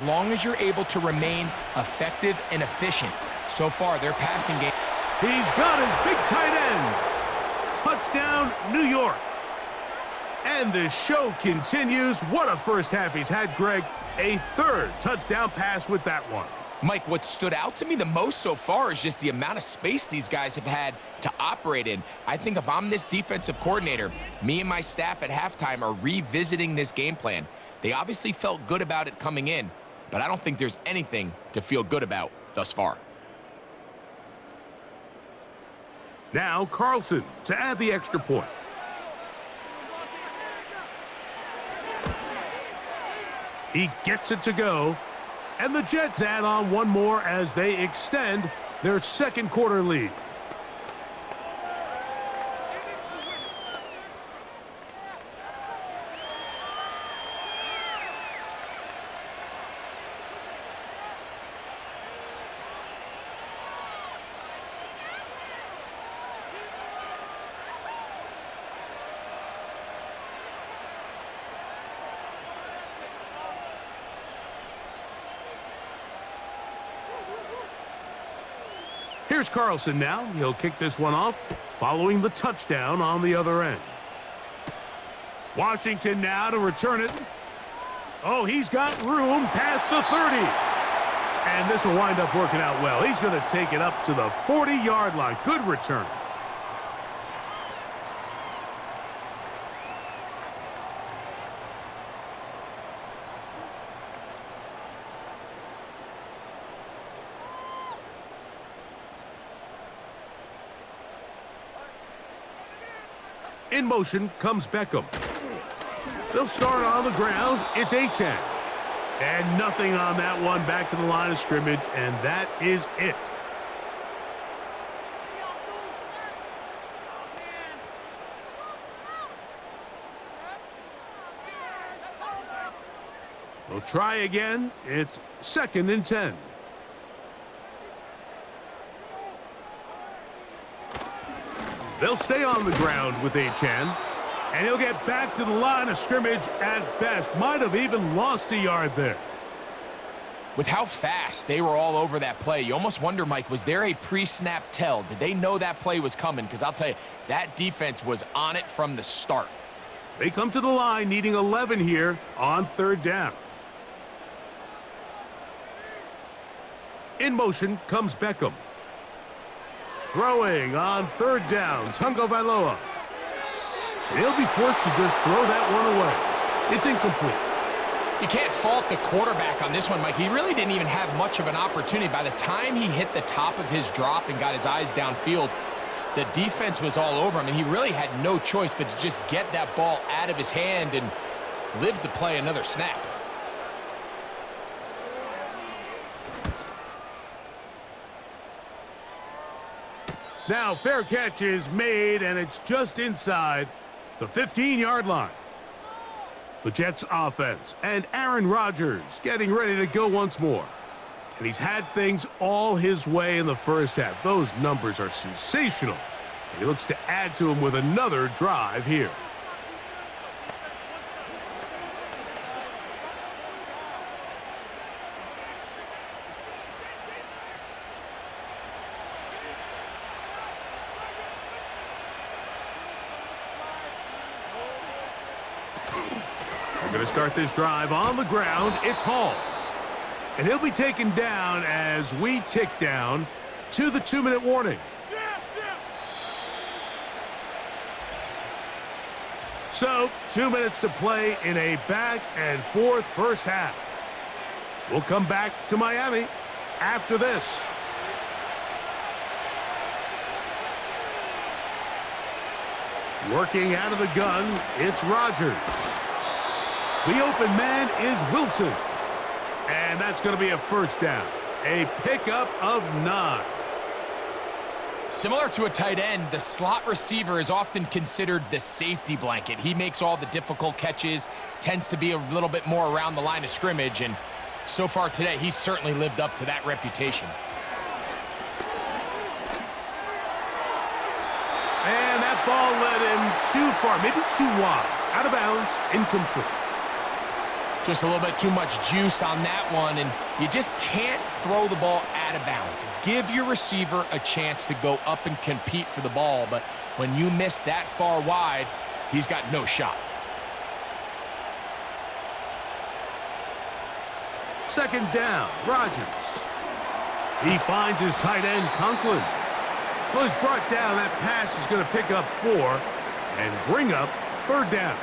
As long as you're able to remain effective and efficient. So far, their passing game. He's got his big tight end. Touchdown, New York. And the show continues. What a first half he's had, Greg. A third touchdown pass with that one. Mike, what stood out to me the most so far is just the amount of space these guys have had to operate in. I think if I'm this defensive coordinator, me and my staff at halftime are revisiting this game plan. They obviously felt good about it coming in, but I don't think there's anything to feel good about thus far. Now Carlson to add the extra point. He gets it to go. And the Jets add on one more as they extend their second quarter lead. Here's Carlson now. He'll kick this one off, following the touchdown on the other end. Washington now to return it. Oh, he's got room past the 30. And this will wind up working out well. He's going to take it up to the 40-yard line. Good return. In motion comes Beckham. They'll start on the ground. It's Achane. And nothing on that one. Back to the line of scrimmage, and that is it. We'll try again. It's 2nd and 10. They'll stay on the ground with Achane, and he'll get back to the line of scrimmage at best. Might have even lost a yard there. With how fast they were all over that play, you almost wonder, Mike, was there a pre-snap tell? Did they know that play was coming? Because I'll tell you, that defense was on it from the start. They come to the line needing 11 here on 3rd down. In motion comes Beckham. Throwing on 3rd down, Tungo Vailoa. He'll be forced to just throw that one away. It's incomplete. You can't fault the quarterback on this one, Mike. He really didn't even have much of an opportunity. By the time he hit the top of his drop and got his eyes downfield, the defense was all over him, and he really had no choice but to just get that ball out of his hand and live to play another snap. Now, fair catch is made, and it's just inside the 15-yard line. The Jets offense and Aaron Rodgers getting ready to go once more. And he's had things all his way in the first half. Those numbers are sensational. And he looks to add to them with another drive here. We're going to start this drive on the ground. It's Hall. And he'll be taken down as we tick down to the 2-minute warning. So, 2 minutes to play in a back-and-forth first half. We'll come back to Miami after this. Working out of the gun, it's Rodgers. The open man is Wilson. And that's going to be a first down. A pickup of 9. Similar to a tight end, the slot receiver is often considered the safety blanket. He makes all the difficult catches, tends to be a little bit more around the line of scrimmage, and so far today, he's certainly lived up to that reputation. And that ball led him too far, maybe too wide. Out of bounds, incomplete. Just a little bit too much juice on that one, and you just can't throw the ball out of bounds. Give your receiver a chance to go up and compete for the ball, but when you miss that far wide, he's got no shot. Second down, Rodgers. He finds his tight end, Conklin. Well, he's brought down. That pass is going to pick up 4 and bring up third down.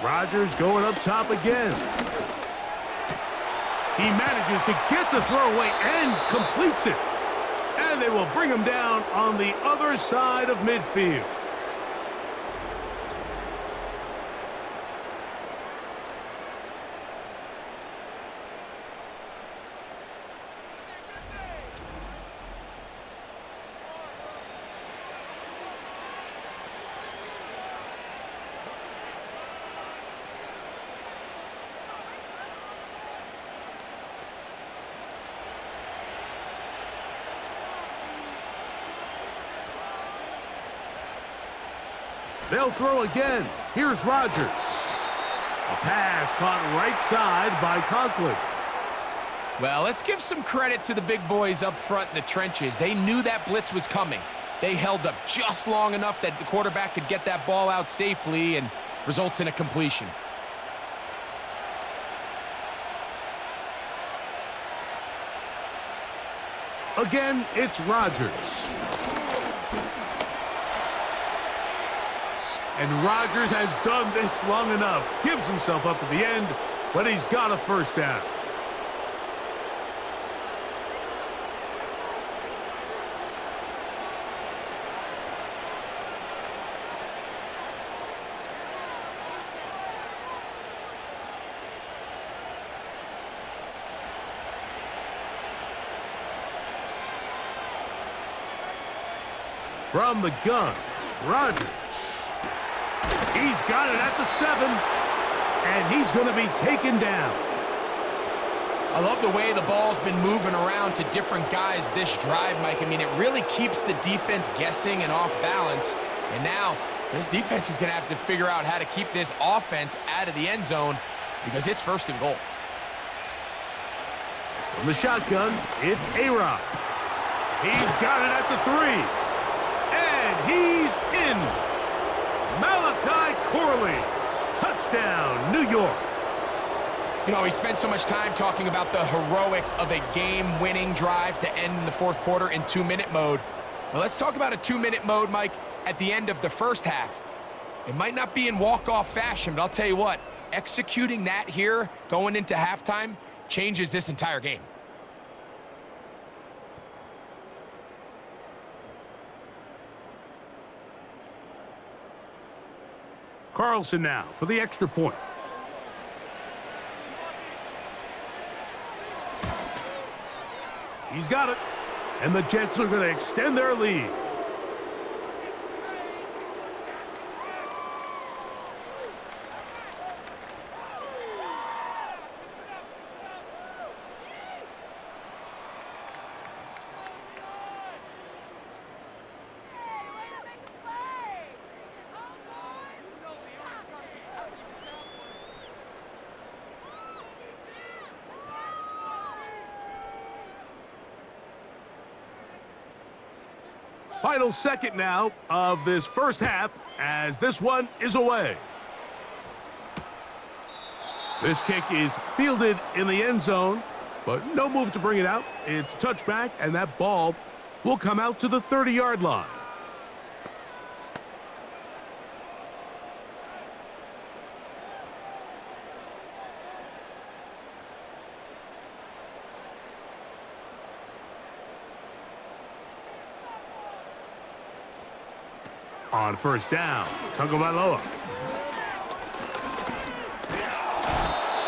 Rodgers going up top again. He manages to get the throw away and completes it. And they will bring him down on the other side of midfield. They'll throw again. Here's Rodgers. A pass caught right side by Conklin. Well, let's give some credit to the big boys up front in the trenches. They knew that blitz was coming. They held up just long enough that the quarterback could get that ball out safely and results in a completion. Again, it's Rodgers. And Rodgers has done this long enough. Gives himself up at the end, but he's got a first down. From the gun, Rodgers. He's got it at the 7, and he's going to be taken down. I love the way the ball's been moving around to different guys this drive, Mike. I mean, it really keeps the defense guessing and off balance. And now this defense is going to have to figure out how to keep this offense out of the end zone because it's first and goal. From the shotgun, it's A-Rod. He's got it at the 3, and he's in. Malachi Corley, touchdown, New York. You know, we spent so much time talking about the heroics of a game-winning drive to end in the fourth quarter in 2-minute mode. Now let's talk about a 2-minute mode, Mike, at the end of the first half. It might not be in walk-off fashion, but I'll tell you what, executing that here going into halftime changes this entire game. Carlson now for the extra point. He's got it. And the Jets are going to extend their lead. Final second now of this first half as this one is away. This kick is fielded in the end zone, but no move to bring it out. It's touchback, and that ball will come out to the 30-yard line. On first down, Tagovailoa.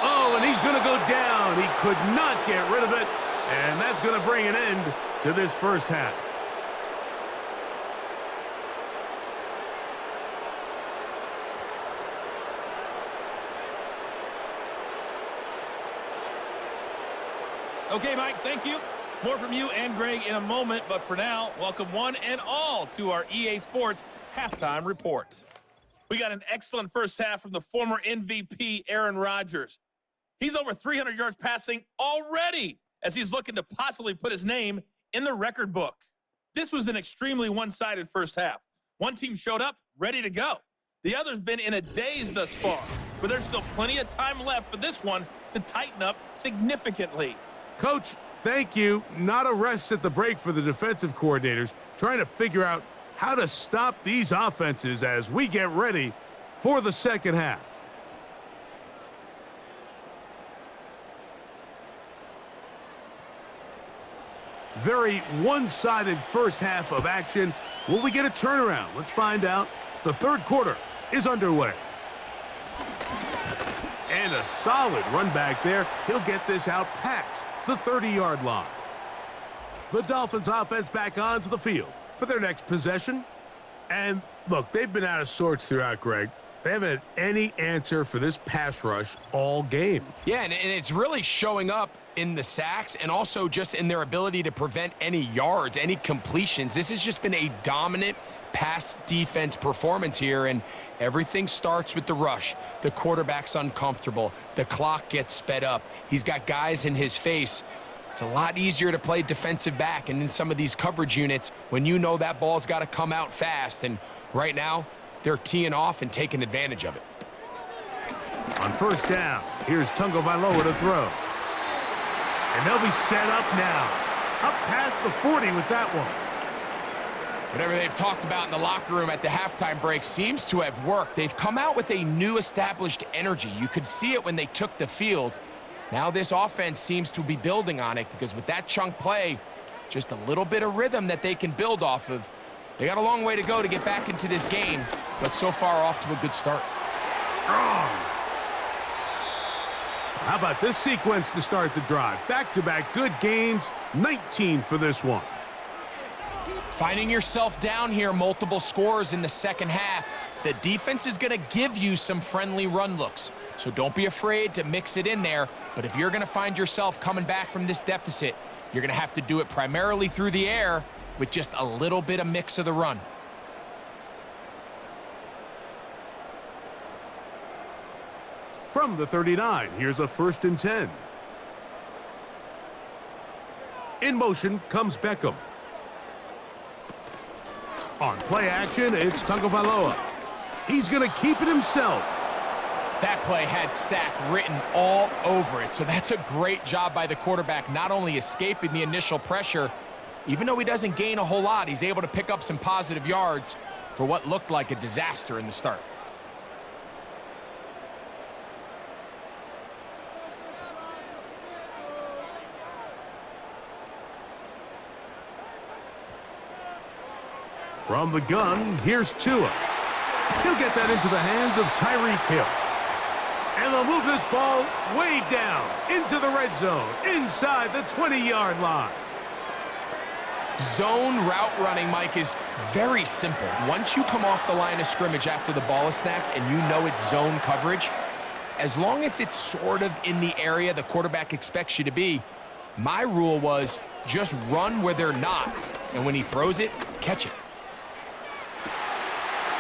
Oh, and he's going to go down. He could not get rid of it, and that's going to bring an end to this first half. Okay, Mike, thank you. More from you and Greg in a moment, but for now, welcome one and all to our EA Sports Halftime Report. We got an excellent first half from the former MVP, Aaron Rodgers. He's over 300 yards passing already as he's looking to possibly put his name in the record book. This was an extremely one-sided first half. One team showed up ready to go. The other's been in a daze thus far, but there's still plenty of time left for this one to tighten up significantly. Coach, thank you. Not a rest at the break for the defensive coordinators, trying to figure out how to stop these offenses as we get ready for the second half. Very one-sided first half of action. Will we get a turnaround? Let's find out. The third quarter is underway. And a solid run back there. He'll get this out past the 30-yard line. The Dolphins offense back onto the field for their next possession. And look, they've been out of sorts throughout, Greg. They haven't had any answer for this pass rush all game. Yeah, and it's really showing up in the sacks and also just in their ability to prevent any yards, any completions. This has just been a dominant pass defense performance here, and everything starts with the rush. The quarterback's uncomfortable. The clock gets sped up. He's got guys in his face. It's a lot easier to play defensive back and in some of these coverage units when you know that ball's got to come out fast, and right now they're teeing off and taking advantage of it. On first down, here's Tungo Vailoa to throw. And they'll be set up now. Up past the 40 with that one. Whatever they've talked about in the locker room at the halftime break seems to have worked. They've come out with a new established energy. You could see it when they took the field. Now this offense seems to be building on it because with that chunk play, just a little bit of rhythm that they can build off of. They got a long way to go to get back into this game, but so far off to a good start. Strong. How about this sequence to start the drive? Back-to-back good gains, 19 for this one. Finding yourself down here, multiple scores in the second half. The defense is going to give you some friendly run looks, so don't be afraid to mix it in there. But if you're going to find yourself coming back from this deficit, you're going to have to do it primarily through the air with just a little bit of mix of the run. From the 39, here's a 1st and 10. In motion comes Beckham. On play action, it's Tungo Vailoa. He's going to keep it himself. That play had sack written all over it, so that's a great job by the quarterback, not only escaping the initial pressure, even though he doesn't gain a whole lot, he's able to pick up some positive yards for what looked like a disaster in the start. From the gun, here's Tua. He'll get that into the hands of Tyreek Hill. And they'll move this ball way down into the red zone, inside the 20-yard line. Zone route running, Mike, is very simple. Once you come off the line of scrimmage after the ball is snapped and you know it's zone coverage, as long as it's sort of in the area the quarterback expects you to be, my rule was just run where they're not. And when he throws it, catch it.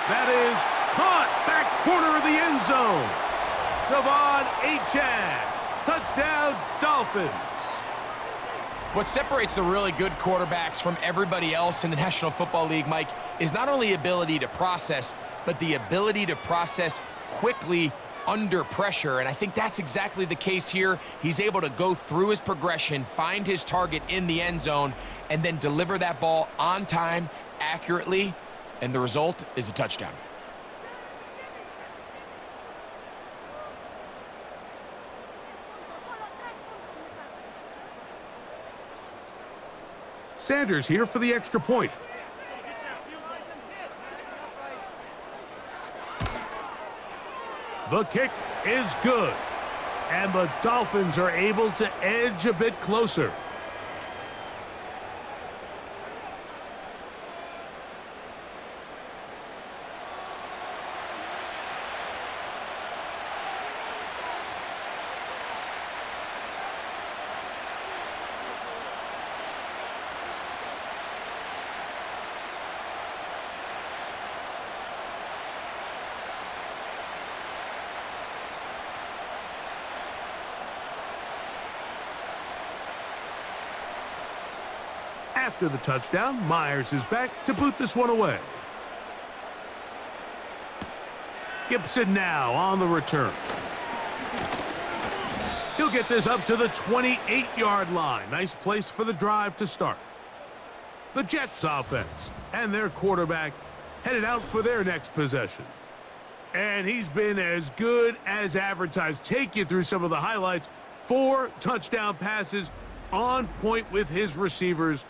That is caught back corner of the end zone. Devon Achane. Touchdown, Dolphins. What separates the really good quarterbacks from everybody else in the National Football League, Mike, is not only ability to process, but the ability to process quickly under pressure. And I think that's exactly the case here. He's able to go through his progression, find his target in the end zone, and then deliver that ball on time, accurately, and the result is a touchdown. Sanders here for the extra point. The kick is good. And the Dolphins are able to edge a bit closer. After the touchdown, Myers is back to boot this one away. Gibson now on the return. He'll get this up to the 28-yard line. Nice place for the drive to start. The Jets offense and their quarterback headed out for their next possession. And he's been as good as advertised. Take you through some of the highlights. 4 touchdown passes, on point with his receivers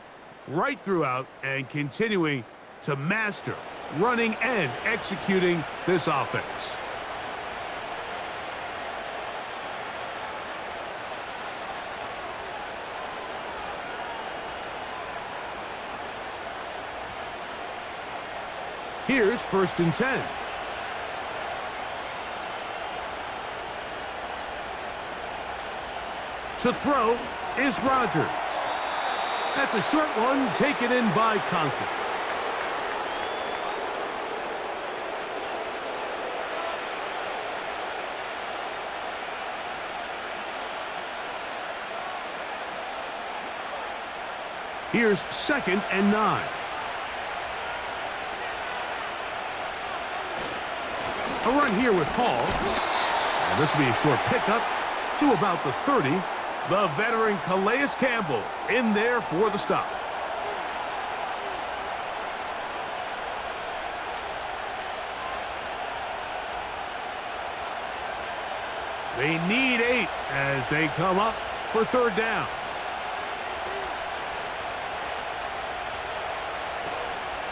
right throughout, and continuing to master running and executing this offense. Here's 1st and 10. To throw is Rodgers. That's a short one taken in by Conklin. Here's 2nd and 9. A run here with Hall. And this will be a short pickup to about the 30. The veteran Calais Campbell in there for the stop. They need 8 as they come up for 3rd down.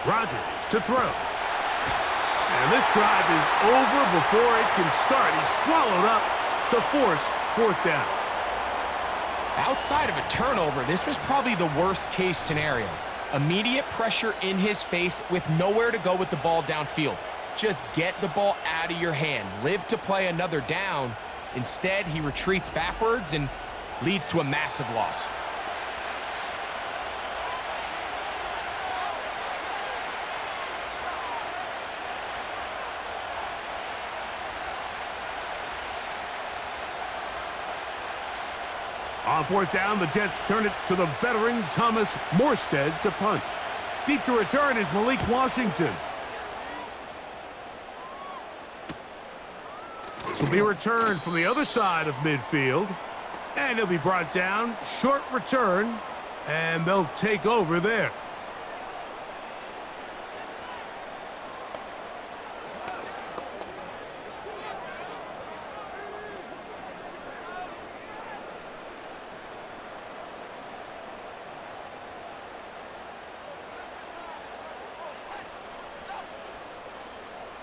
Rodgers to throw. And this drive is over before it can start. He's swallowed up to force 4th down. Outside of a turnover, this was probably the worst-case scenario. Immediate pressure in his face with nowhere to go with the ball downfield. Just get the ball out of your hand. Live to play another down. Instead, he retreats backwards and leads to a massive loss. On 4th down, the Jets turn it to the veteran Thomas Morstead to punt. Deep to return is Malik Washington. This will be returned from the other side of midfield. And he'll be brought down. Short return. And they'll take over there.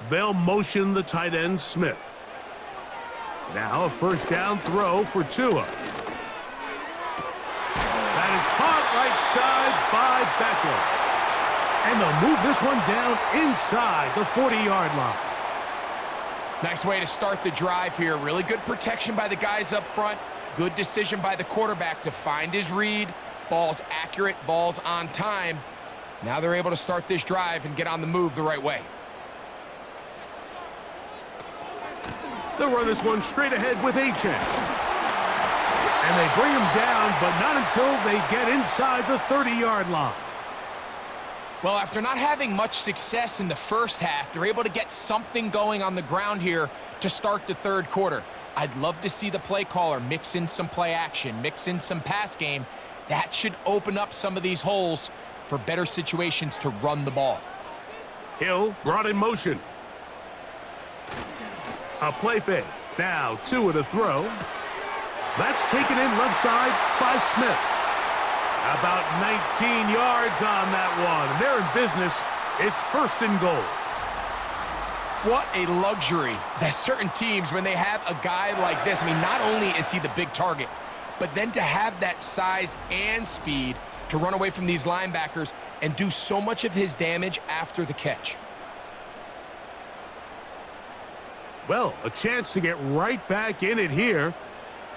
They'll motion the tight end, Smith. Now a 1st down throw for Tua. That is caught right side by Beckham. And they'll move this one down inside the 40-yard line. Nice way to start the drive here. Really good protection by the guys up front. Good decision by the quarterback to find his read. Ball's accurate, ball's on time. Now they're able to start this drive and get on the move the right way. They'll run this one straight ahead with Achane. And they bring him down, but not until they get inside the 30-yard line. Well, after not having much success in the first half, they're able to get something going on the ground here to start the 3rd quarter. I'd love to see the play caller mix in some play action, mix in some pass game. That should open up some of these holes for better situations to run the ball. Hill brought in motion. A play fake. Now Tua to throw. That's taken in left side by Smith. About 19 yards on that one. And they're in business. It's 1st and goal. What a luxury that certain teams, when they have a guy like this, I mean, not only is he the big target, but then to have that size and speed to run away from these linebackers and do so much of his damage after the catch. Well, a chance to get right back in it here.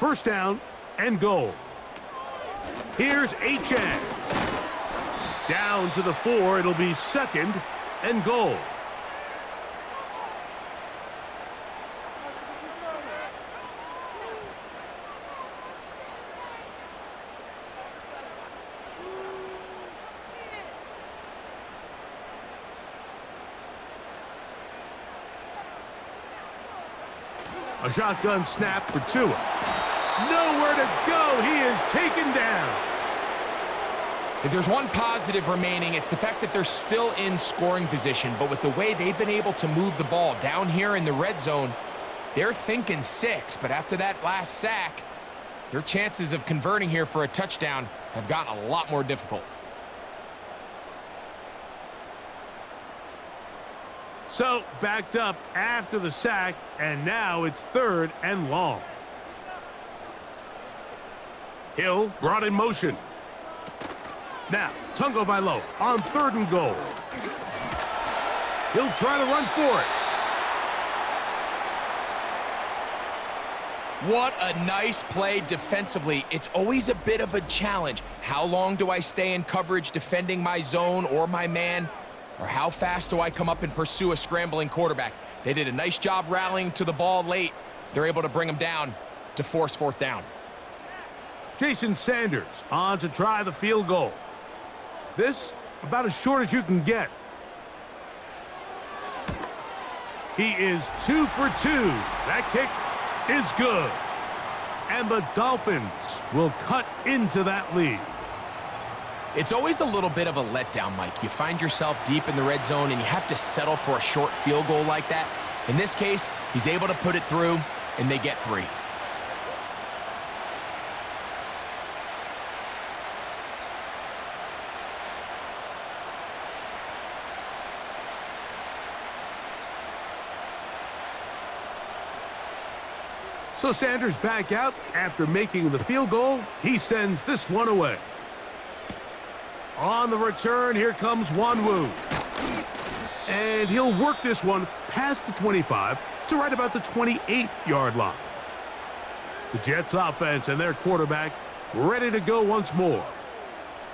1st down and goal. Here's Achane. Down to the 4. It'll be 2nd and goal. A shotgun snap for Tua. Nowhere to go. He is taken down. If there's one positive remaining, it's the fact that they're still in scoring position. But with the way they've been able to move the ball down here in the red zone, they're thinking 6. But after that last sack, their chances of converting here for a touchdown have gotten a lot more difficult. So, backed up after the sack, and now it's 3rd and long. Hill brought in motion. Now, Tagovailoa on 3rd and goal. He'll try to run for it. What a nice play defensively. It's always a bit of a challenge. How long do I stay in coverage defending my zone or my man? Or how fast do I come up and pursue a scrambling quarterback? They did a nice job rallying to the ball late. They're able to bring him down to force 4th down. Jason Sanders on to try the field goal. This about as short as you can get. He is 2 for 2. That kick is good. And the Dolphins will cut into that lead. It's always a little bit of a letdown, Mike. You find yourself deep in the red zone and you have to settle for a short field goal like that. In this case, he's able to put it through and they get 3. So Sanders back out after making the field goal. He sends this one away. On the return, here comes Wanwu. And he'll work this one past the 25 to right about the 28-yard line. The Jets offense and their quarterback ready to go once more.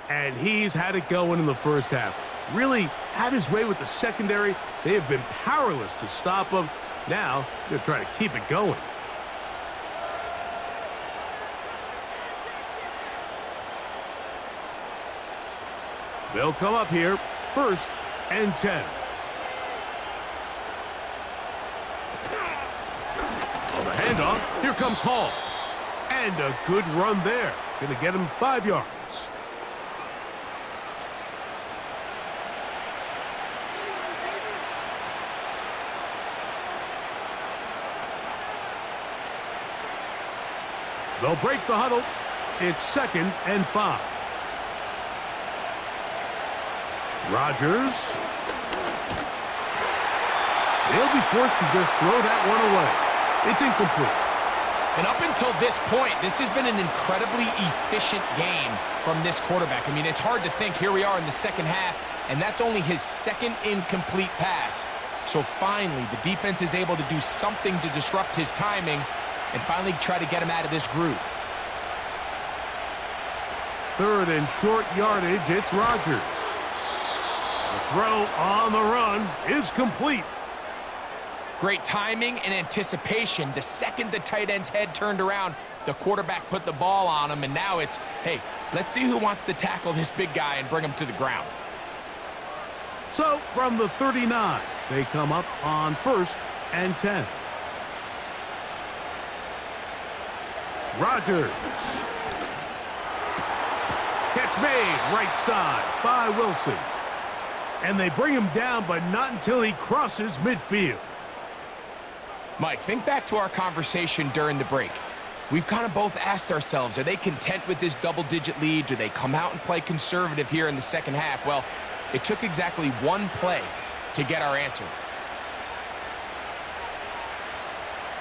And he's had it going in the first half. Really had his way with the secondary. They have been powerless to stop him. Now they're trying to keep it going. They'll come up here, 1st and 10. On the handoff, here comes Hall. And a good run there. Going to get him 5 yards. They'll break the huddle. It's 2nd and 5. Rodgers. They'll be forced to just throw that one away. It's incomplete. And up until this point, this has been an incredibly efficient game from this quarterback. I mean, it's hard to think. Here we are in the second half, and that's only his 2nd incomplete pass. So finally, the defense is able to do something to disrupt his timing and finally try to get him out of this groove. 3rd and short yardage, it's Rodgers. The throw on the run is complete. Great timing and anticipation. The second the tight end's head turned around, the quarterback put the ball on him, and now it's, hey, let's see who wants to tackle this big guy and bring him to the ground. So from the 39, they come up on 1st and 10. Rodgers. Catch made right side by Wilson. And they bring him down, but not until he crosses midfield. Mike, think back to our conversation during the break. We've kind of both asked ourselves, are they content with this double-digit lead? Do they come out and play conservative here in the second half? Well, it took exactly one play to get our answer.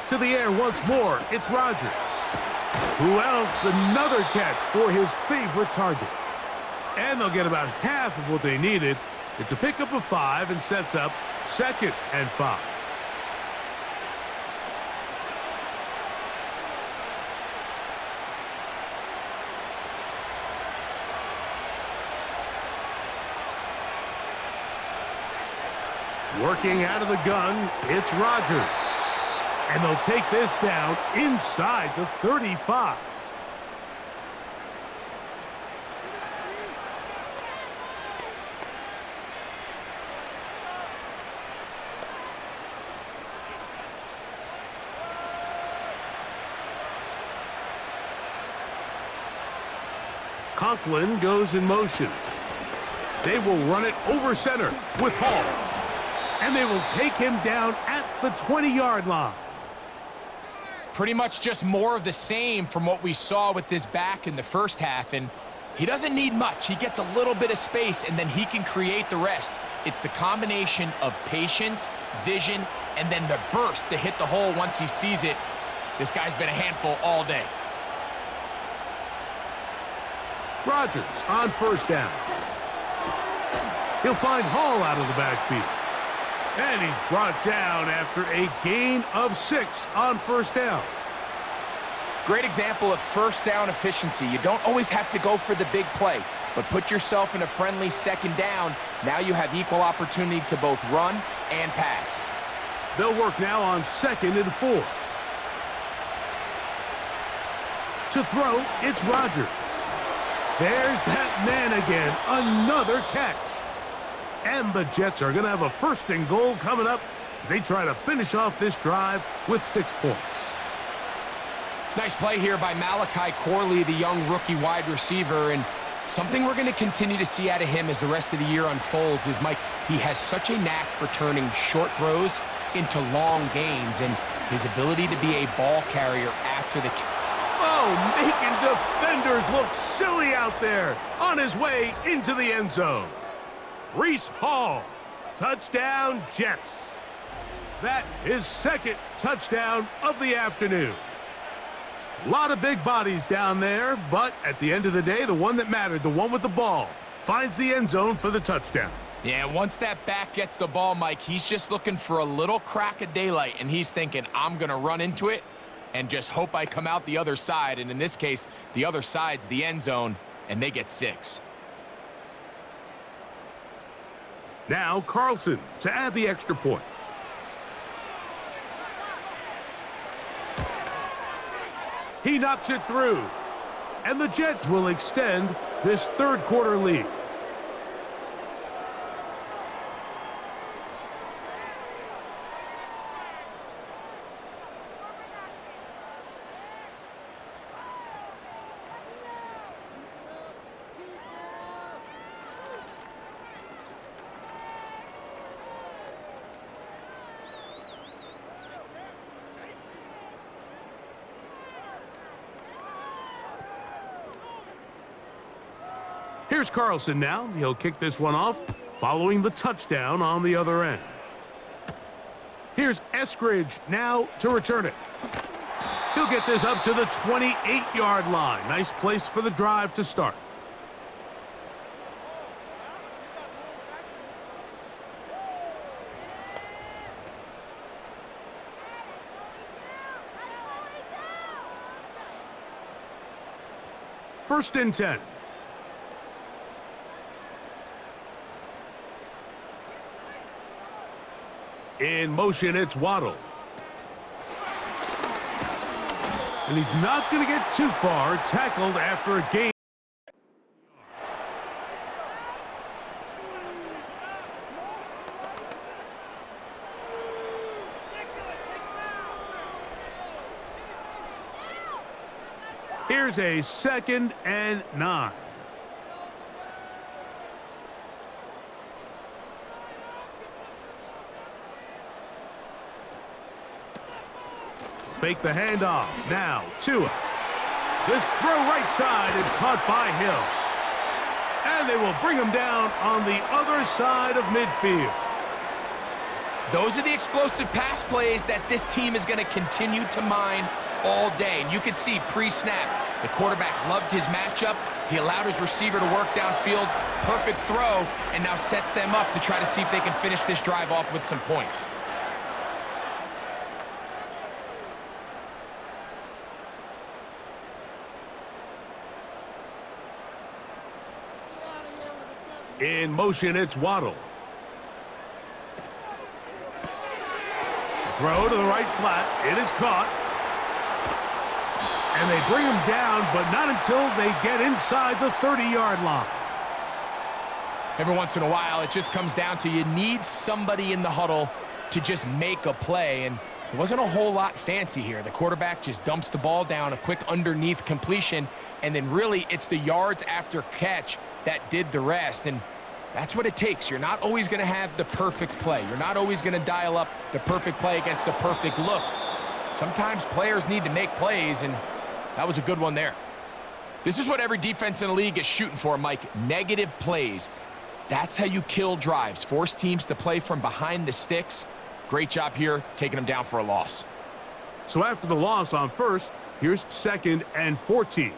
To the air once more, it's Rodgers. Who else? Another catch for his favorite target. And they'll get about half of what they needed. It's a pickup of 5 and sets up 2nd and 5. Working out of the gun, it's Rodgers. And they'll take this down inside the 35. Conklin goes in motion. They will run it over center with Hall. And they will take him down at the 20-yard line. Pretty much just more of the same from what we saw with this back in the first half. And he doesn't need much. He gets a little bit of space, and then he can create the rest. It's the combination of patience, vision, and then the burst to hit the hole once he sees it. This guy's been a handful all day. Rodgers on first down. He'll find Hall out of the backfield. And he's brought down after a gain of 6 on first down. Great example of first down efficiency. You don't always have to go for the big play, but put yourself in a friendly second down. Now you have equal opportunity to both run and pass. They'll work now on 2nd and 4. To throw, it's Rodgers. There's that man again. Another catch. And the Jets are going to have a 1st and goal coming up as they try to finish off this drive with 6 points. Nice play here by Malachi Corley, the young rookie wide receiver. And something we're going to continue to see out of him as the rest of the year unfolds is, Mike, he has such a knack for turning short throws into long gains, and his ability to be a ball carrier after the... Oh, making defenders look silly out there on his way into the end zone. Breece Hall, touchdown Jets. That is 2nd touchdown of the afternoon. A lot of big bodies down there, but at the end of the day, the one that mattered, the one with the ball, finds the end zone for the touchdown. Yeah, once that back gets the ball, Mike, he's just looking for a little crack of daylight, and he's thinking, I'm going to run into it and just hope I come out the other side. And in this case, the other side's the end zone, and they get 6. Now Carlson to add the extra point. He knocks it through, and the Jets will extend this 3rd quarter lead. Here's Carlson now. He'll kick this one off, following the touchdown on the other end. Here's Eskridge now to return it. He'll get this up to the 28-yard line. Nice place for the drive to start. First and 10. In motion, it's Waddle. And he's not going to get too far, tackled after a gain. Here's a 2nd and 9. Fake the handoff. Now, Tua. This throw right side is caught by Hill. And they will bring him down on the other side of midfield. Those are the explosive pass plays that this team is going to continue to mine all day. And you can see pre-snap, the quarterback loved his matchup. He allowed his receiver to work downfield. Perfect throw, and now sets them up to try to see if they can finish this drive off with some points. In motion, it's Waddle. Throw to the right flat. It is caught. And they bring him down, but not until they get inside the 30-yard line. Every once in a while, it just comes down to you need somebody in the huddle to just make a play. And There wasn't a whole lot fancy here. The quarterback just dumps the ball down, a quick underneath completion, and then really it's the yards after catch that did the rest. And that's what it takes. You're not always going to have the perfect play. You're not always going to dial up the perfect play against the perfect look. Sometimes players need to make plays, and that was a good one there. This is what every defense in the league is shooting for, Mike. Negative plays. That's how you kill drives. Force teams to play from behind the sticks. Great job here, taking them down for a loss. So after the loss on first, here's 2nd and 14.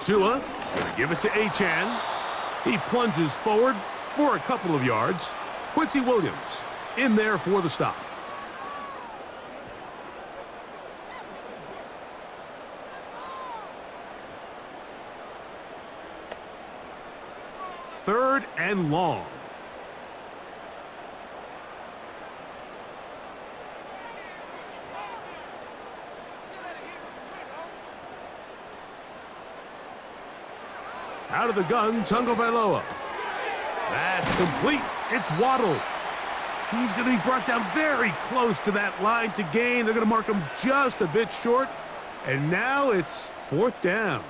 Tua going to give it to Achane. He plunges forward for a couple of yards. Quincy Williams in there for the stop. Third and long. Out of the gun, Tagovailoa. That's complete. It's Waddle. He's going to be brought down very close to that line to gain. They're going to mark him just a bit short. And now it's 4th down.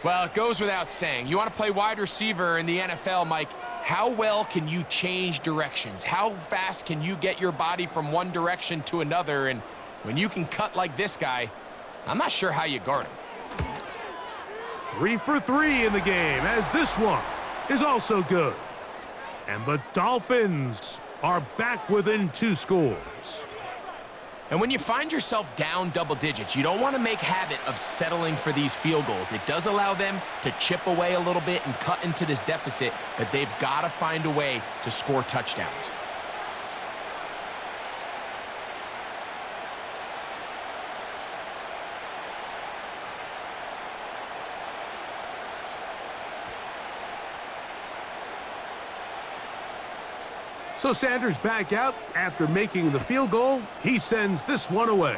Well, it goes without saying. You want to play wide receiver in the NFL, Mike. How well can you change directions? How fast can you get your body from one direction to another? And when you can cut like this guy, I'm not sure how you guard him. 3 for 3 in the game, as this one is also good. And the Dolphins are back within 2 scores. And when you find yourself down double digits, you don't want to make habit of settling for these field goals. It does allow them to chip away a little bit and cut into this deficit, but they've got to find a way to score touchdowns. So Sanders back out after making the field goal. He sends this one away.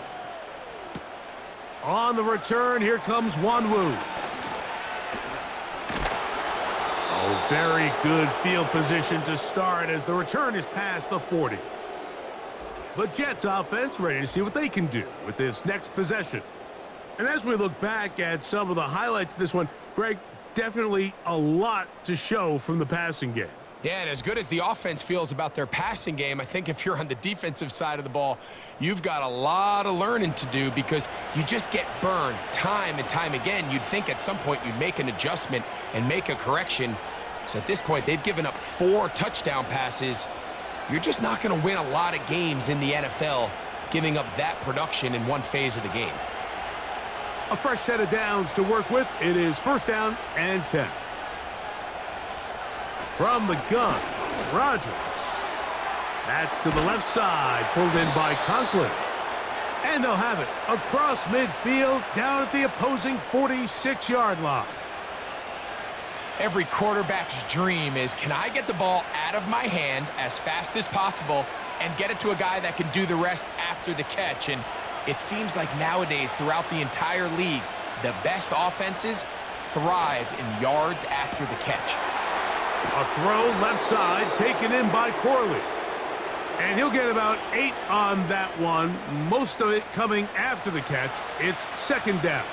On the return, here comes Wanwu. Oh, very good field position to start as the return is past the 40. The Jets offense ready to see what they can do with this next possession. And as we look back at some of the highlights of this one, Greg, definitely a lot to show from the passing game. Yeah, and as good as the offense feels about their passing game, I think if you're on the defensive side of the ball, you've got a lot of learning to do because you just get burned time and time again. You'd think at some point you'd make an adjustment and make a correction. So at this point, they've given up 4 touchdown passes. You're just not going to win a lot of games in the NFL giving up that production in one phase of the game. A fresh set of downs to work with. It is 1st down and 10. From the gun, Rodgers. That's to the left side, pulled in by Conklin. And they'll have it across midfield, down at the opposing 46-yard line. Every quarterback's dream is, can I get the ball out of my hand as fast as possible and get it to a guy that can do the rest after the catch? And it seems like nowadays, throughout the entire league, the best offenses thrive in yards after the catch. A throw left side taken in by Corley. And he'll get about 8 on that one, most of it coming after the catch. It's 2nd down.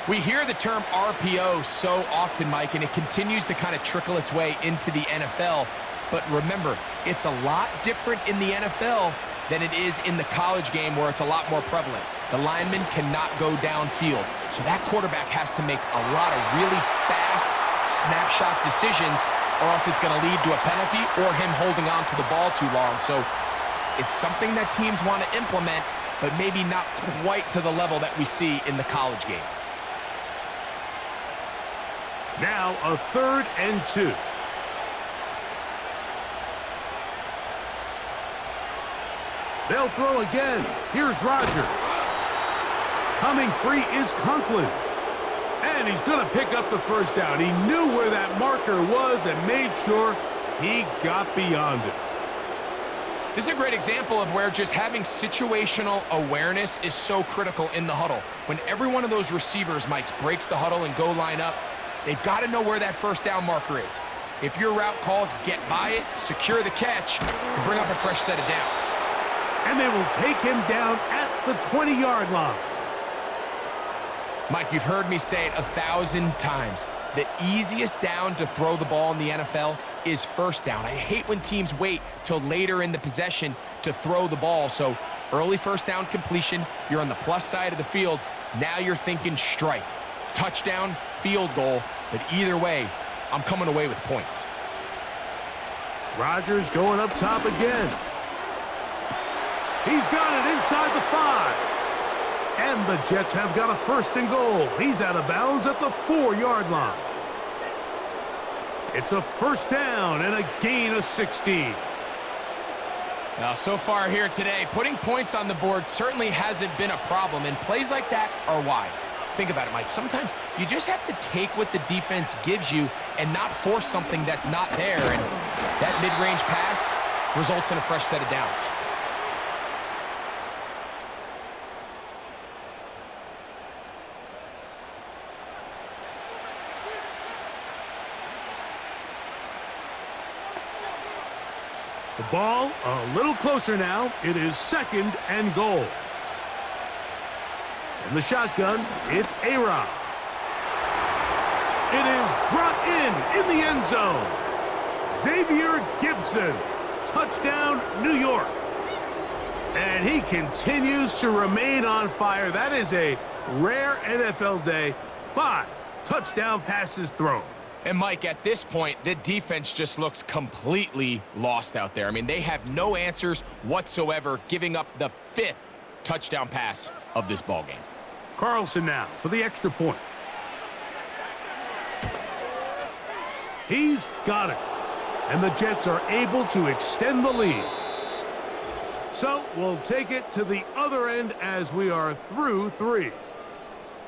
We hear the term RPO so often, Mike, and it continues to kind of trickle its way into the NFL. But remember, it's a lot different in the NFL than it is in the college game where it's a lot more prevalent. The lineman cannot go downfield. So that quarterback has to make a lot of really fast snapshot decisions, or else it's going to lead to a penalty or him holding on to the ball too long. So it's something that teams want to implement, but maybe not quite to the level that we see in the college game. Now a 3rd and 2. They'll throw again. Here's Rodgers. Coming free is Conklin. And he's going to pick up the 1st down. He knew where that marker was and made sure he got beyond it. This is a great example of where just having situational awareness is so critical in the huddle. When every one of those receivers, Mike, breaks the huddle and go line up, they've got to know where that 1st down marker is. If your route calls get by it, secure the catch, and bring up a fresh set of downs. And they will take him down at the 20-yard line. Mike, you've heard me say it 1,000 times. The easiest down to throw the ball in the NFL is first down. I hate when teams wait till later in the possession to throw the ball. So early first down completion, you're on the plus side of the field. Now you're thinking strike, touchdown, field goal. But either way, I'm coming away with points. Rodgers going up top again. He's got it inside the 5. And the Jets have got a first and goal. He's out of bounds at the 4-yard line. It's a first down and a gain of 16. Now, so far here today, putting points on the board certainly hasn't been a problem, and plays like that are why. Think about it, Mike. Sometimes you just have to take what the defense gives you and not force something that's not there, and that mid-range pass results in a fresh set of downs. The ball a little closer now. It is second and goal. From the shotgun, it's A-Rod. It is brought in the end zone. Xavier Gibson, touchdown, New York. And he continues to remain on fire. That is a rare NFL day. 5 touchdown passes thrown. And, Mike, at this point, the defense just looks completely lost out there. I mean, they have no answers whatsoever, giving up the 5th touchdown pass of this ballgame. Carlson now for the extra point. He's got it. And the Jets are able to extend the lead. So we'll take it to the other end as we are through 3.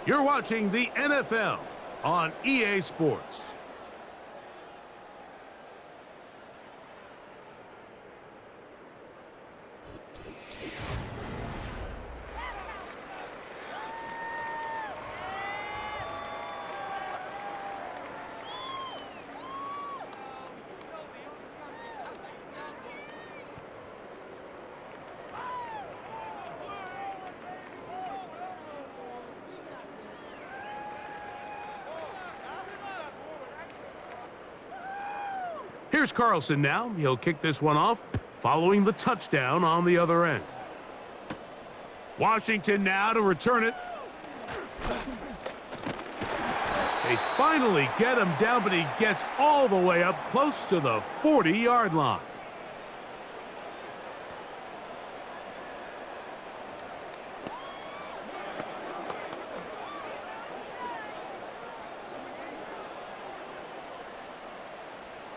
You're watching the NFL on EA Sports. Here's Carlson now. He'll kick this one off, following the touchdown on the other end. Washington now to return it. They finally get him down, but he gets all the way up close to the 40-yard line.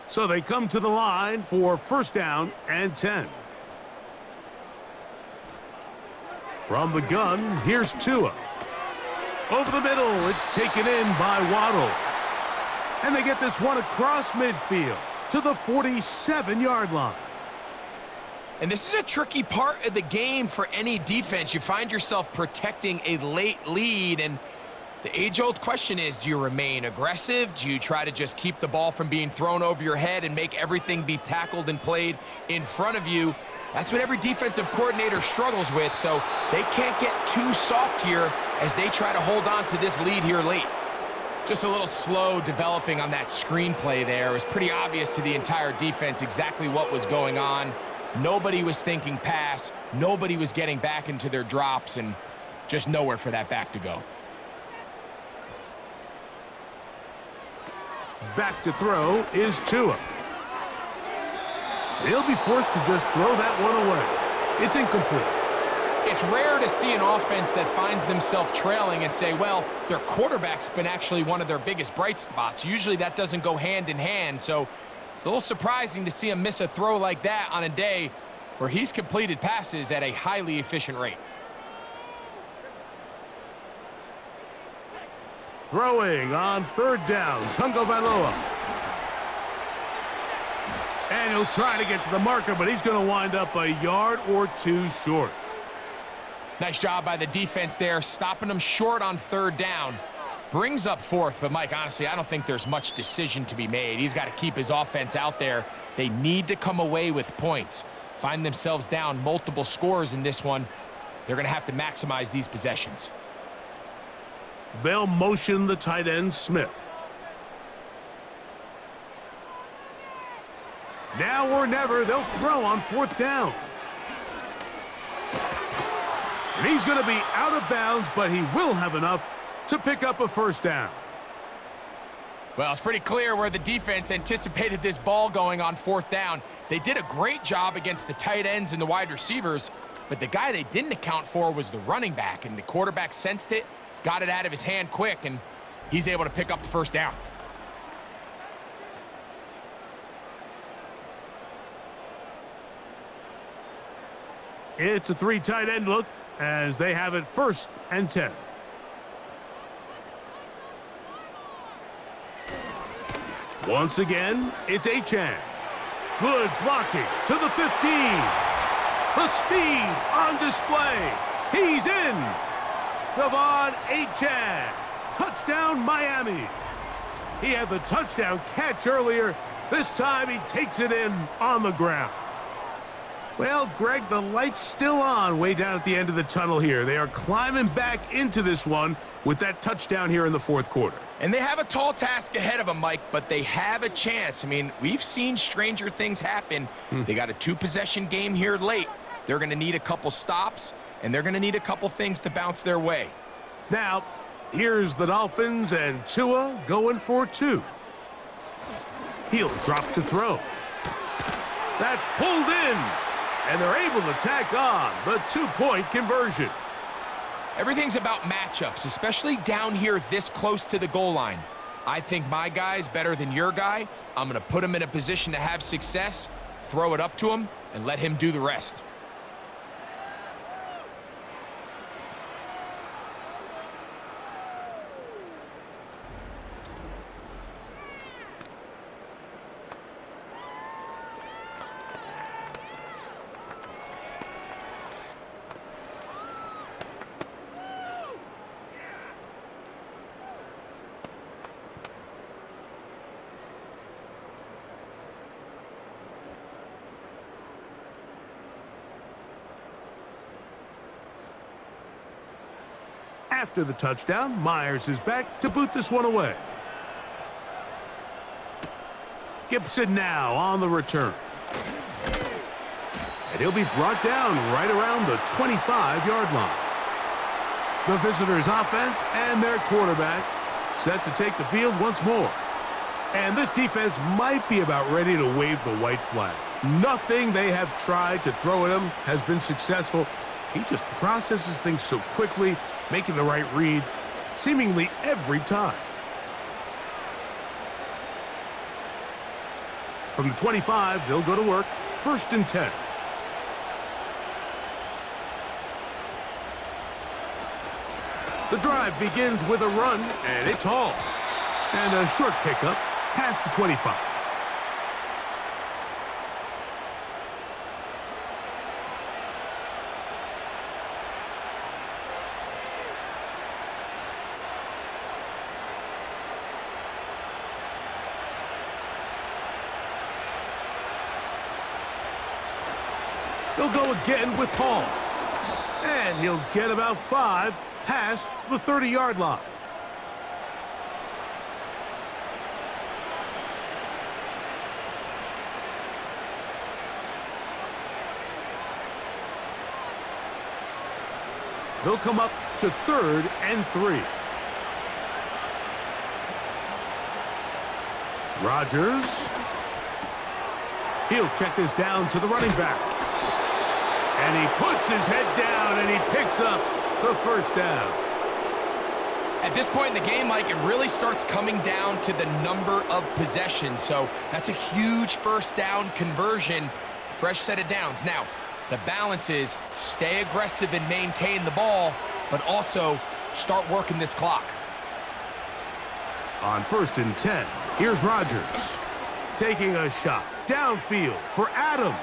So they come to the line for first down and 10. From the gun, here's Tua. Over the middle, it's taken in by Waddle. And they get this one across midfield to the 47-yard line. And this is a tricky part of the game for any defense. You find yourself protecting a late lead, and the age-old question is, do you remain aggressive? Do you try to just keep the ball from being thrown over your head and make everything be tackled and played in front of you? That's what every defensive coordinator struggles with, so they can't get too soft here as they try to hold on to this lead here late. Just a little slow developing on that screenplay there. It was pretty obvious to the entire defense exactly what was going on. Nobody was thinking pass. Nobody was getting back into their drops, and just nowhere for that back to go. Back to throw is Tua. He'll be forced to just throw that one away. It's incomplete. It's rare to see an offense that finds themselves trailing and say, well, their quarterback's been actually one of their biggest bright spots. Usually that doesn't go hand in hand, so it's a little surprising to see him miss a throw like that on a day where he's completed passes at a highly efficient rate. Throwing on third down, Tungo Valoa. And he'll try to get to the marker, but he's going to wind up a yard or two short. Nice job by the defense there, stopping them short on third down. Brings up fourth, but Mike, honestly, I don't think there's much decision to be made. He's got to keep his offense out there. They need to come away with points. Find themselves down multiple scores in this one. They're going to have to maximize these possessions. They'll motion the tight end, Smith. Now or never, they'll throw on fourth down. And he's going to be out of bounds, but he will have enough to pick up a first down. Well, it's pretty clear where the defense anticipated this ball going on fourth down. They did a great job against the tight ends and the wide receivers, but the guy they didn't account for was the running back, and the quarterback sensed it, got it out of his hand quick, and he's able to pick up the first down. It's a three tight end look as they have it 1st and 10. Once again, it's Achane. Good blocking to the 15. The speed on display. He's in. Devon Achane. Touchdown, Miami. He had the touchdown catch earlier. This time he takes it in on the ground. Well, Greg, the light's still on way down at the end of the tunnel here. They are climbing back into this one with that touchdown here in the 4th quarter. And they have a tall task ahead of them, Mike, but they have a chance. I mean, we've seen stranger things happen. They got a 2-possession game here late. They're going to need a couple stops, and they're going to need a couple things to bounce their way. Now, here's the Dolphins and Tua going for 2. He'll drop to throw. That's pulled in. And they're able to tack on the 2-point conversion. Everything's about matchups, especially down here this close to the goal line. I think my guy's better than your guy. I'm going to put him in a position to have success, throw it up to him, and let him do the rest. After the touchdown, Myers is back to boot this one away. Gibson now on the return. And he'll be brought down right around the 25-yard line. The visitors' offense and their quarterback set to take the field once more. And this defense might be about ready to wave the white flag. Nothing they have tried to throw at him has been successful. He just processes things so quickly, making the right read seemingly every time. From the 25, they'll go to work. 1st and 10. The drive begins with a run, and it's all. And a short pickup past the 25. They'll go again with Hall. And he'll get about 5 past the 30-yard line. They'll come up to 3rd and 3. Rodgers. He'll check this down to the running back. And he puts his head down and he picks up the first down. At this point in the game, Mike, it really starts coming down to the number of possessions. So that's a huge first down conversion, fresh set of downs. Now, the balance is stay aggressive and maintain the ball, but also start working this clock. On 1st and 10, here's Rodgers taking a shot downfield for Adams.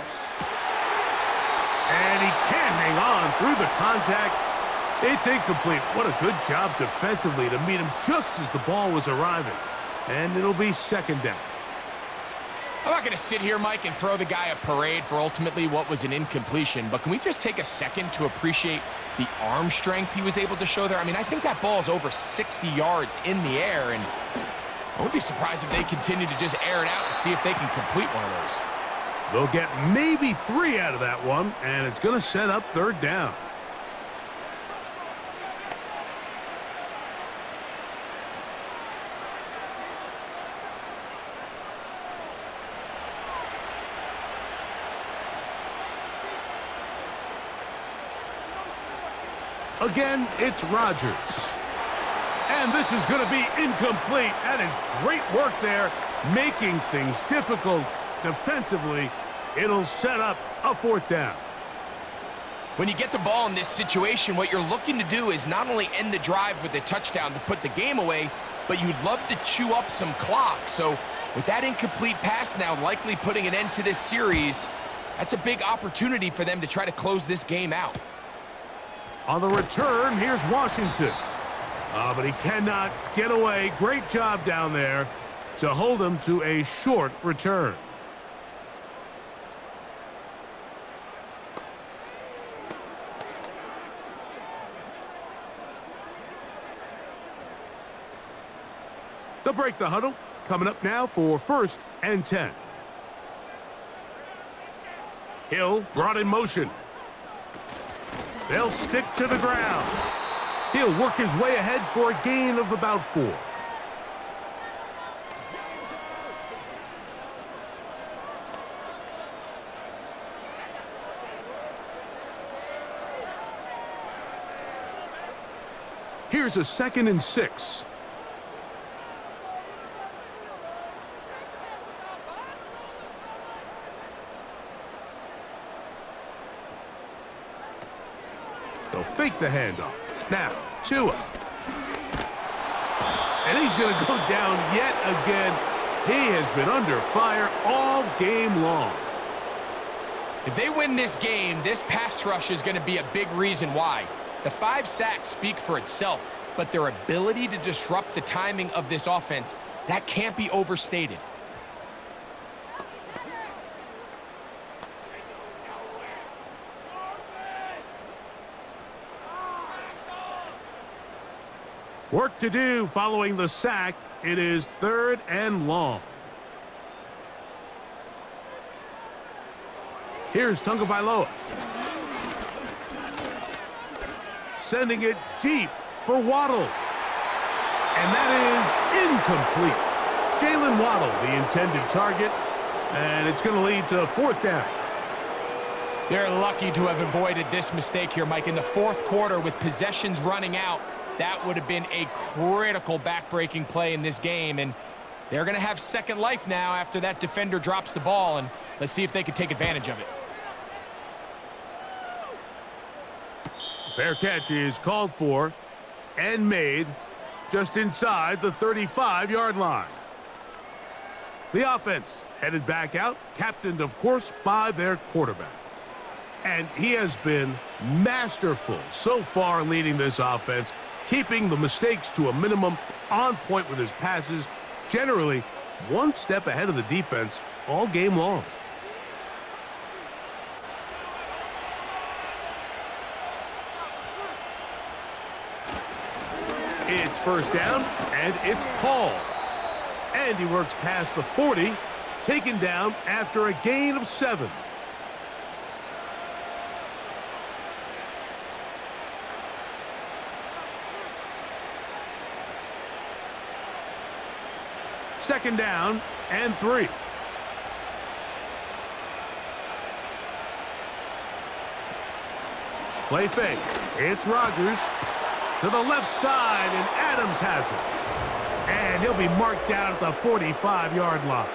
And he can't hang on through the contact. It's incomplete. What a good job defensively to meet him just as the ball was arriving. And it'll be second down. I'm not going to sit here, Mike, and throw the guy a parade for ultimately what was an incompletion, but can we just take a second to appreciate the arm strength he was able to show there? I mean, I think that ball is over 60 yards in the air, and I wouldn't be surprised if they continue to just air it out and see if they can complete one of those. They'll get maybe 3 out of that one, and it's going to set up third down. Again, it's Rodgers. And this is going to be incomplete. That is great work there, making things difficult defensively. It'll set up a fourth down. When you get the ball in this situation, what you're looking to do is not only end the drive with a touchdown to put the game away, but you'd love to chew up some clock. So with that incomplete pass now likely putting an end to this series, that's a big opportunity for them to try to close this game out. On the return, here's Washington. But he cannot get away. Great job down there to hold him to a short return. They'll break the huddle. Coming up now for 1st and 10. Hill brought in motion. They'll stick to the ground. He'll work his way ahead for a gain of about 4. Here's a 2nd and 6. They'll fake the handoff. Now, Tua. And he's going to go down yet again. He has been under fire all game long. If they win this game, this pass rush is going to be a big reason why. The 5 sacks speak for itself, but their ability to disrupt the timing of this offense, that can't be overstated. Work to do following the sack. It is 3rd and long. Here's Tagovailoa. Sending it deep for Waddle. And that is incomplete. Jalen Waddle, the intended target. And it's going to lead to 4th down. They're lucky to have avoided this mistake here, Mike. In the 4th quarter with possessions running out, that would have been a critical back-breaking play in this game, and they're going to have second life now after that defender drops the ball, and let's see if they can take advantage of it. Fair catch is called for and made just inside the 35-yard line. The offense headed back out, captained, of course, by their quarterback. And he has been masterful so far leading this offense, keeping the mistakes to a minimum, on point with his passes, generally one step ahead of the defense all game long. It's 1st down, and it's Paul. And he works past the 40, taken down after a gain of 7. Second down and 3. Play fake. It's Rodgers to the left side, and Adams has it. And he'll be marked down at the 45-yard line.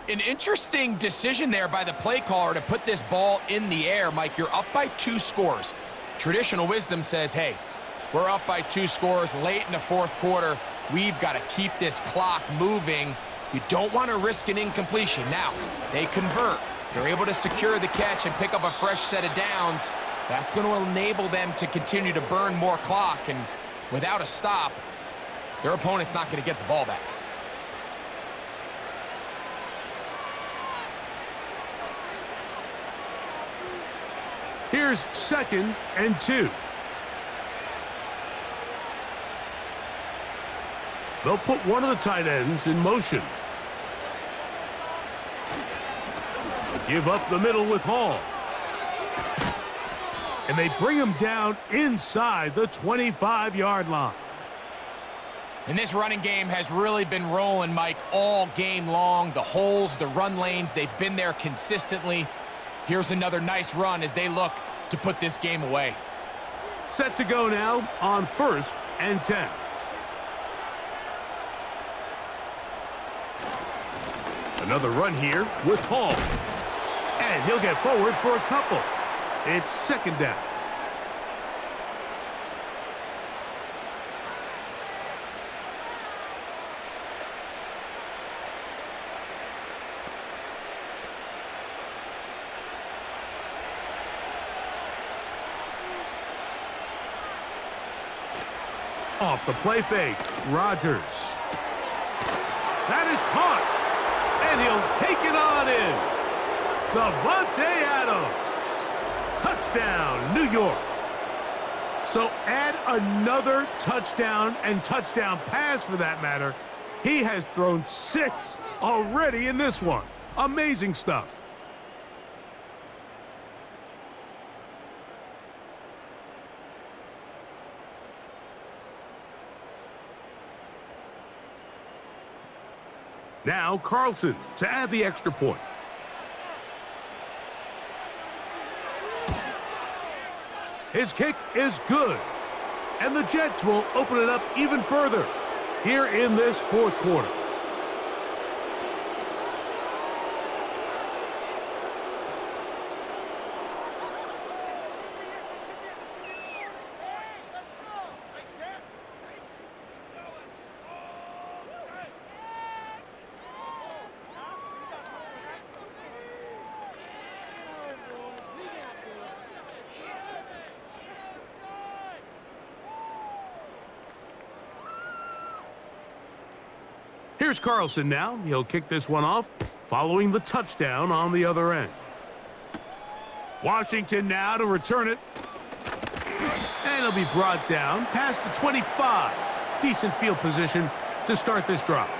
An interesting decision there by the play caller to put this ball in the air. Mike, you're up by 2 scores. Traditional wisdom says, hey, we're up by 2 scores late in the 4th quarter. We've got to keep this clock moving. You don't want to risk an incompletion. Now, they convert. They're able to secure the catch and pick up a fresh set of downs. That's going to enable them to continue to burn more clock, and without a stop, their opponent's not going to get the ball back. Here's 2nd and 2. They'll put one of the tight ends in motion. Give up the middle with Hall. And they bring him down inside the 25-yard line. And this running game has really been rolling, Mike, all game long. The holes, the run lanes, they've been there consistently. Here's another nice run as they look to put this game away. Set to go now on 1st and 10. Another run here with Hall. And he'll get forward for a couple. It's 2nd down. Off the play fake, Rodgers. That is caught, and he'll take it on in. Davante Adams. Touchdown, New York. So add another touchdown and touchdown pass for that matter. He has thrown 6 already in this one. Amazing stuff. Now Carlson to add the extra point. His kick is good. And the Jets will open it up even further here in this 4th quarter. Here's Carlson now. He'll kick this one off, following the touchdown on the other end. Washington now to return it. And it'll be brought down past the 25. Decent field position to start this drive.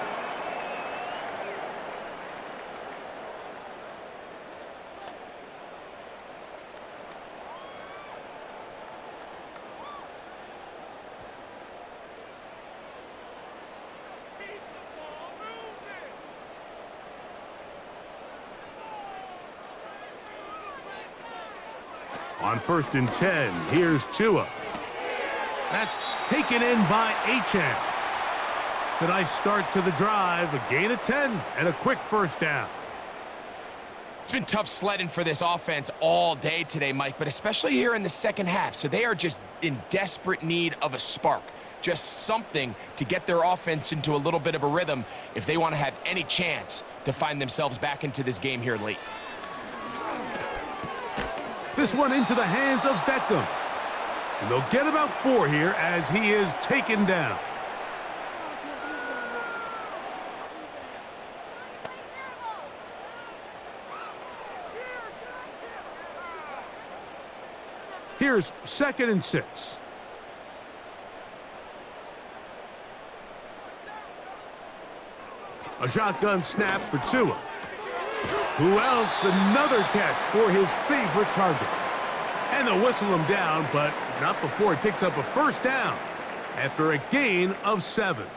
On 1st and 10, here's Tua. That's taken in by Achane. It's a nice start to the drive, a gain of 10, and a quick 1st down. It's been tough sledding for this offense all day today, Mike, but especially here in the 2nd half. So they are just in desperate need of a spark, just something to get their offense into a little bit of a rhythm if they want to have any chance to find themselves back into this game here late. This one into the hands of Beckham. And they'll get about 4 here as he is taken down. Here's 2nd and 6. A shotgun snap for Tua. Who else? Another catch for his favorite target. And they'll whistle him down, but not before he picks up a 1st down after a gain of 7.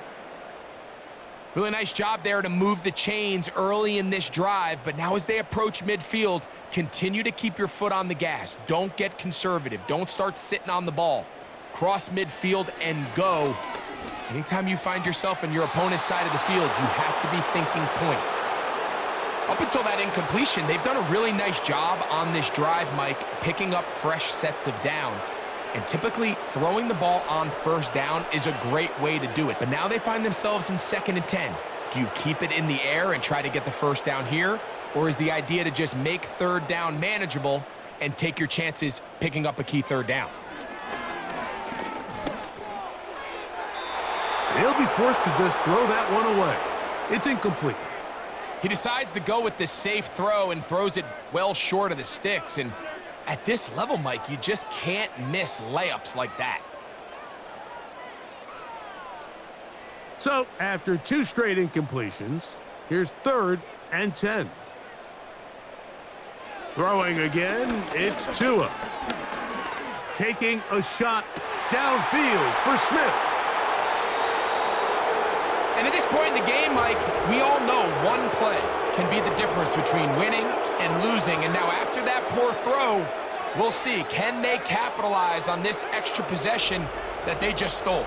Really nice job there to move the chains early in this drive, but now as they approach midfield, continue to keep your foot on the gas. Don't get conservative. Don't start sitting on the ball. Cross midfield and go. Anytime you find yourself in your opponent's side of the field, you have to be thinking points. Up until that incompletion, they've done a really nice job on this drive, Mike, picking up fresh sets of downs. And typically, throwing the ball on first down is a great way to do it. But now they find themselves in 2nd and 10. Do you keep it in the air and try to get the first down here? Or is the idea to just make 3rd down manageable and take your chances picking up a key 3rd down? He'll be forced to just throw that one away. It's incomplete. He decides to go with the safe throw and throws it well short of the sticks. And at this level, Mike, you just can't miss layups like that. So, after 2 straight incompletions, here's 3rd and 10. Throwing again, it's Tua. Taking a shot downfield for Smith. And at this point in the game, Mike, we all know one play can be the difference between winning and losing. And now after that poor throw, we'll see, can they capitalize on this extra possession that they just stole?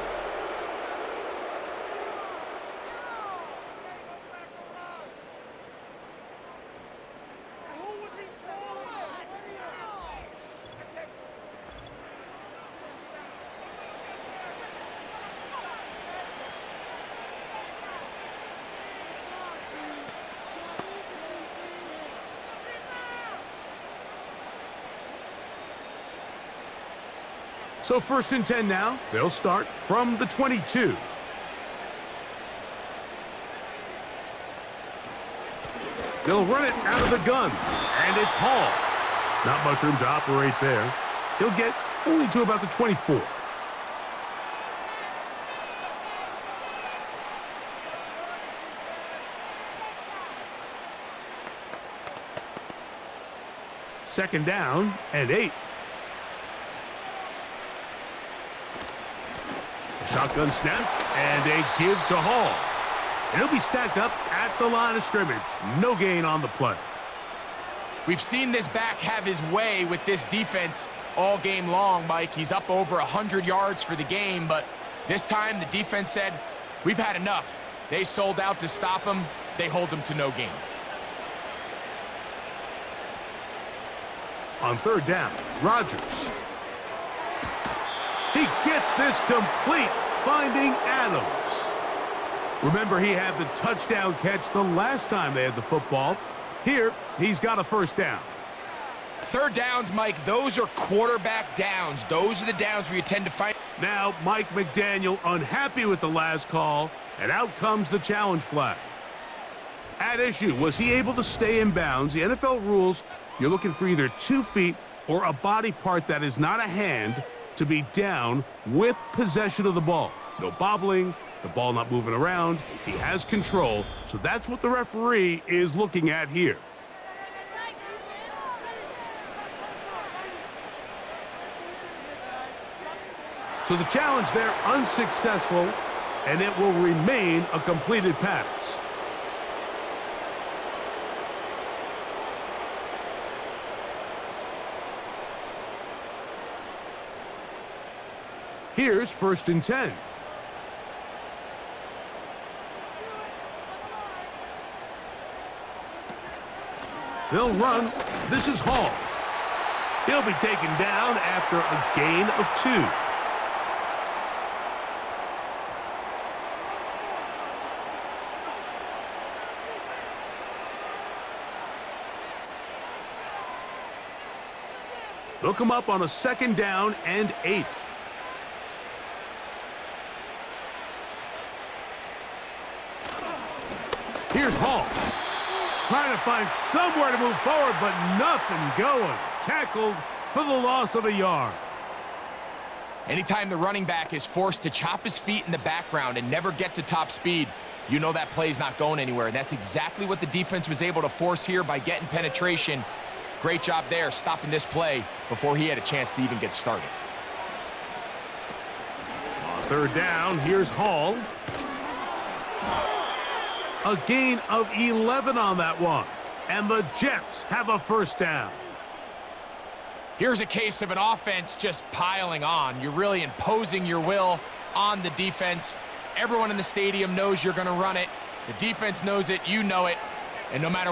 So 1st and 10 now. They'll start from the 22. They'll run it out of the gun, and it's Hall. Not much room to operate there. He'll get only to about the 24. Second down and 8. Shotgun snap, and a give to Hall. And he'll be stacked up at the line of scrimmage. No gain on the play. We've seen this back have his way with this defense all game long, Mike. He's up over 100 yards for the game, but this time the defense said, we've had enough. They sold out to stop him. They hold him to no gain. On 3rd down, Rodgers. He gets this complete, finding Adams. Remember, he had the touchdown catch the last time they had the football. Here, he's got a 1st down. 3rd downs, Mike, those are quarterback downs. Those are the downs where you tend to find. Now, Mike McDaniel unhappy with the last call, and out comes the challenge flag. At issue, was he able to stay in bounds? The NFL rules, you're looking for either 2 feet or a body part that is not a hand to be down with possession of the ball. No bobbling, the ball not moving around. He has control, so that's what the referee is looking at here. So the challenge there unsuccessful, and it will remain a completed pass. Here's 1st and 10. They'll run. This is Hall. He'll be taken down after a gain of 2. They'll come up on a 2nd down and 8. Here's Hall. Trying to find somewhere to move forward, but nothing going. Tackled for the loss of a yard. Anytime the running back is forced to chop his feet in the background and never get to top speed, you know that play's not going anywhere. And that's exactly what the defense was able to force here by getting penetration. Great job there, stopping this play before he had a chance to even get started. On 3rd down, here's Hall. A gain of 11 on that one. And the Jets have a 1st down. Here's a case of an offense just piling on. You're really imposing your will on the defense. Everyone in the stadium knows you're going to run it. The defense knows it. You know it. And no matter